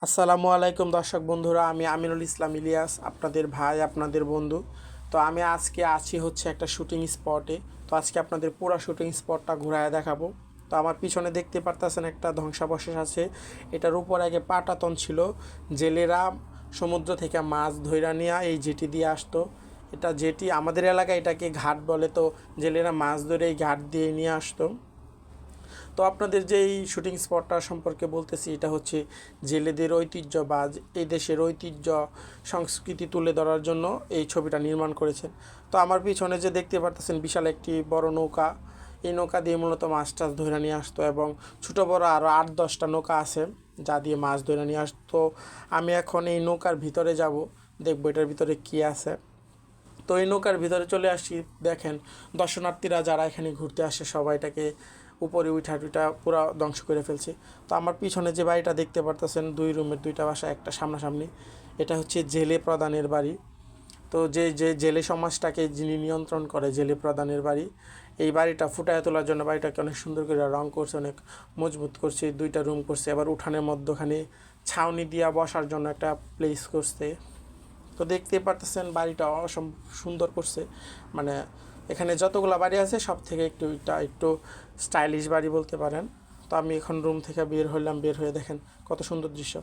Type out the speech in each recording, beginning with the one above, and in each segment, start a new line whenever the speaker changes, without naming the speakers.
আসসালামু আলাইকুম দর্শক বন্ধুরা, আমি আমিনুল ইসলাম ইলিয়াস, আপনাদের ভাই, আপনাদের বন্ধু। তো আমি আজকে আছি হচ্ছে একটা শুটিং স্পটে। তো আজকে আপনাদের পুরো শুটিং স্পটটা ঘুরায় দেখাবো। তো আমার পিছনে দেখতে পারতেছেন একটা ধ্বংসাবশেষ আছে। এটার উপর আগে পাটাতন ছিল। জেলেরা সমুদ্র থেকে মাছ ধইরা নিয়ে এই জেটি দিয়ে আসতো। এটা জেটি, আমাদের এলাকায় এটাকে ঘাট বলে। তো জেলেরা মাছ ধরে এই ঘাট দিয়ে নিয়ে আসতো। তো আপনাদের যে এই শুটিং স্পটটা সম্পর্কে বলতেছি, এটা হচ্ছে জেলেদের ঐতিহ্য বা এই দেশের ঐতিহ্য সংস্কৃতি তুলে ধরার জন্য এই ছবিটা নির্মাণ করেছেন। তো আমার পিছনে যে দেখতে পারতেছেন বিশাল একটি বড় নৌকা, এই নৌকা দিয়ে মূলত মাছ টাছ ধরে নিয়ে আসতো এবং ছোটো বড়ো আরও 8-10টা নৌকা আছে যা দিয়ে মাছ ধরে নিয়ে আসতো। আমি এখন এই নৌকার ভিতরে যাব, দেখবো এটার ভিতরে কী আছে। তো এই নৌকার ভিতরে চলে আসি। দেখেন, দর্শনার্থীরা যারা এখানে ঘুরতে আসে সবাইটাকে উপরে উঠা টুইটা পুরো ধ্বংস করে ফেলছে। তো আমার পিছনে যে বাড়িটা দেখতে পারতেছেন, 2 রুমের 2টা বাসা, একটা সামনাসামনি, এটা হচ্ছে জেলে প্রধানের বাড়ি। তো যে জেলে সমাজটাকে যিনি নিয়ন্ত্রণ করে, জেলে প্রধানের বাড়ি। এই বাড়িটা ফুটায় তোলার জন্য বাড়িটাকে অনেক সুন্দর করে রং করছে, অনেক মজবুত করছে, 2টা রুম করছে, আবার উঠানের মধ্যখানে ছাউনি দিয়া বসার জন্য একটা প্লেস করছে। তো দেখতে পারতেছেন বাড়িটা সুন্দর করছে। মানে এখানে যতগুলো বাড়ি আছে সব থেকে একটু স্টাইলিশ বাড়ি বলতে পারেন। তো আমি এখন রুম থেকে বের হলাম, বের হয়ে দেখেন কত সুন্দর দৃশ্য।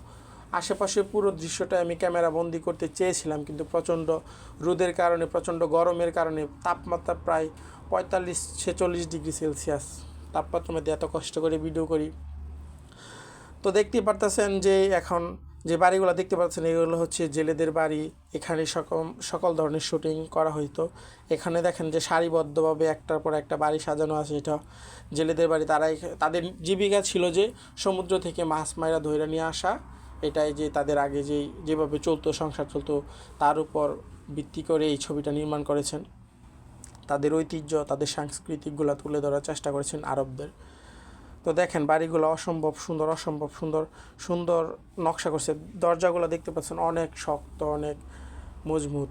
আশেপাশে পুরো দৃশ্যটা আমি ক্যামেরা বন্দি করতে চেয়েছিলাম, কিন্তু প্রচণ্ড রোদের কারণে, প্রচণ্ড গরমের কারণে, তাপমাত্রা প্রায় 45-46 ডিগ্রি সেলসিয়াস তাপমাত্রার মধ্যে এত কষ্ট করে ভিডিও করি। তো দেখতেই পারতেছেন যে এখন যে বাড়িগুলো দেখতে পাচ্ছেন এগুলো হচ্ছে জেলেদের বাড়ি। এখানে সকল সকল ধরনের শুটিং করা হইতো। এখানে দেখেন যে সারিবদ্ধভাবে একটার পর একটা বাড়ি সাজানো আছে। এটা জেলেদের বাড়ি। তারা তাদের জীবিকা ছিল যে সমুদ্র থেকে মাছ মাইরা ধইরা নিয়ে আসা। এটাই যে তাদের আগে যেভাবে চলতো, সংসার চলতো, তার উপর ভিত্তি করে এই ছবিটা নির্মাণ করেছেন। তাদের ঐতিহ্য, তাদের সাংস্কৃতিকগুলো তুলে ধরার চেষ্টা করেছেন আরবদের। তো দেখেন বাড়িগুলো অসম্ভব সুন্দর, অসম্ভব সুন্দর সুন্দর নকশা করছে। দরজাগুলো দেখতে পাচ্ছেন অনেক শক্ত, অনেক মজবুত,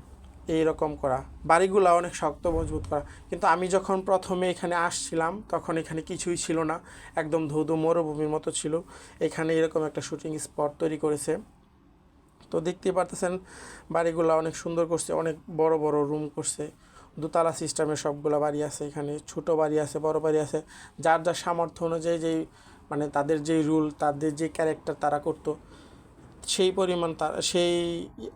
এইরকম করা। বাড়িগুলো অনেক শক্ত মজবুত করা। কিন্তু আমি যখন প্রথমে এখানে আসছিলাম তখন এখানে কিছুই ছিল না, একদম ধুধু মরুভূমির মতো ছিল। এখানে এরকম একটা শুটিং স্পট তৈরি করেছে। তো দেখতেই পারতেছেন বাড়িগুলো অনেক সুন্দর করছে, অনেক বড় বড় রুম করছে। দোতলা সিস্টেমের সবগুলো বাড়ি আছে এখানে, ছোট বাড়ি আছে, বড় বাড়ি আছে। যার যার সামর্থ্য অনুযায়ী মানে তাদের যেই রুল, তাদের যে ক্যারেক্টার তারা করতো, সেই পরিমাণ সেই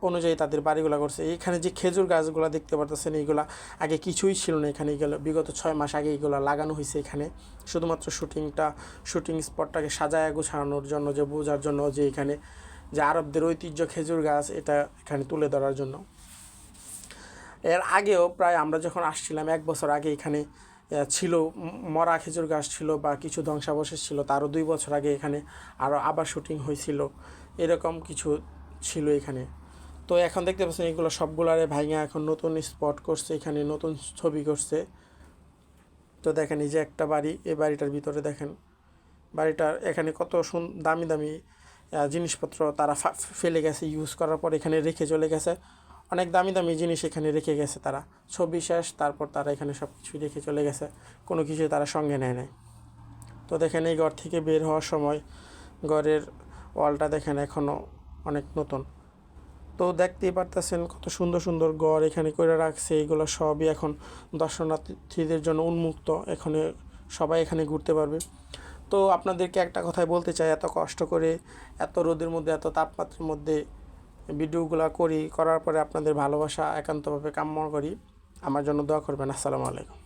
অনুযায়ী তাদের বাড়িগুলো করছে। এইখানে যে খেজুর গাছগুলো দেখতে পারতেছেন, এইগুলা আগে কিছুই ছিল না এখানে। এইগুলো বিগত 6 মাস আগে এইগুলো লাগানো হয়েছে এখানে, শুধুমাত্র শুটিং স্পটটাকে সাজায় গোছানোর জন্য, যে বোঝার জন্য যে এখানে যে আরবদের ঐতিহ্য খেজুর গাছ, এটা এখানে তুলে ধরার জন্য। এর আগেও প্রায় আমরা যখন আসছিলাম 1 বছর আগে এখানে ছিল মরা খেজুর গাছ ছিল বা কিছু ধ্বংসাবশেষ ছিল। তারও 2 বছর আগে এখানে আবার শুটিং হয়েছিল, এরকম কিছু ছিল এখানে। তো এখন দেখতে পাচ্ছেন এগুলো সবগুলারে ভাইঙা এখন নতুন স্পট করছে, এখানে নতুন ছবি করছে। তো দেখেন এই যে একটা বাড়ি, এই বাড়িটার ভিতরে দেখেন বাড়িটার এখানে কত দামি দামি জিনিসপত্র তারা ফেলে গেছে, ইউজ করার পর এখানে রেখে চলে গেছে। অনেক দামি দামি জিনিস এখানে রেখে গেছে তারা, ছবি শেষ, তারপর তারা এখানে সব কিছুই রেখে চলে গেছে, কোনো কিছুই তারা সঙ্গে নেয় নাই। তো দেখেন এই ঘর থেকে বের হওয়ার সময় ঘরের ওয়ালটা দেখেন এখনও অনেক নতুন। তো দেখতেই পারতেছেন কত সুন্দর সুন্দর ঘর এখানে করে রাখছে। এইগুলো সবই এখন দর্শনার্থীদের জন্য উন্মুক্ত, এখানে সবাই এখানে ঘুরতে পারবে। তো আপনাদেরকে একটা কথাই বলতে চাই, এত কষ্ট করে, এত রোদের মধ্যে, এত তাপমাত্রার মধ্যে ভিডিওগুলো করার পরে আপনাদের ভালোবাসা একান্তভাবে কামনা করি। আমার জন্য দোয়া করবেন। আসসালামু আলাইকুম।